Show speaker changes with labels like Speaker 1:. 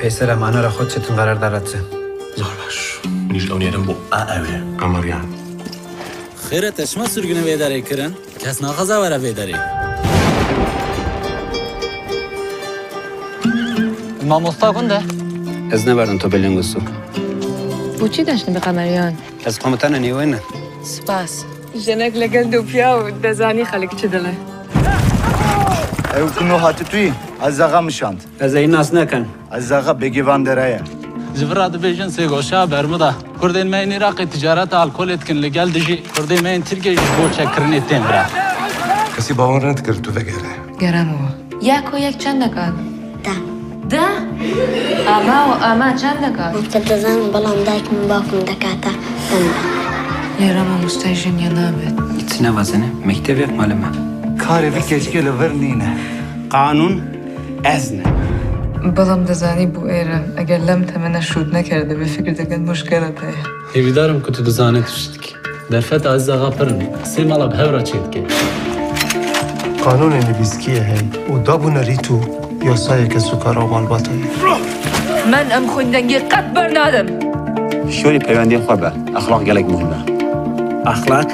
Speaker 1: پسرم آنها را خود چتون قرار دارد سه
Speaker 2: زارباش نیش اونیرم با اوه
Speaker 3: قمریان
Speaker 4: خیرت اشما سرگونه ویداری کرن کس ناخذا ورا ویداری
Speaker 5: ما مستاقنده
Speaker 1: از نبردم تو بلنگوسو
Speaker 6: بو چی داشتن به قمریان؟
Speaker 1: از قمتان نیوینه
Speaker 6: سپاس جنک لگل دوپیا و دزانی خلق چه دله
Speaker 7: ایو کنو هاتی توی از زغا مشاند
Speaker 1: از این ناس نکن
Speaker 7: از زغا بگیوان درایه
Speaker 5: زفراد بیجن سیگوشا برمودا کردین من عراق تجارت الکل اتکن لگل دجی کردین من ترکیه بو چکرنی تیم برا
Speaker 3: کسی باور نکرد تو بگیره
Speaker 6: گرمو یک چند دکاد؟ ده؟ اما چند دکاد؟
Speaker 8: مبتدزان بلان دایک من بافم دکاتا
Speaker 6: لیرما مستیجن یا نابد
Speaker 1: ایت نوازنه مکتب یک معلمه
Speaker 7: کاری بکشکی لور نینه
Speaker 1: قانون ازنه
Speaker 6: بلام دزانی بو ایره اگر لم تمنه شود نکرده به فکر دکن مشکلت
Speaker 5: هیویدارم که تو دزانه توشتکی در فت از آقا پرن سی مالا به هورا چید که
Speaker 9: قانون نویسکیه هی و دابو نریتو یا سایه که سکر آبال باتایی
Speaker 6: من ام خوندنگی قد برنادم
Speaker 10: شوری پیوندی خواه بر اخلاق گلک مهمه
Speaker 1: اخلاق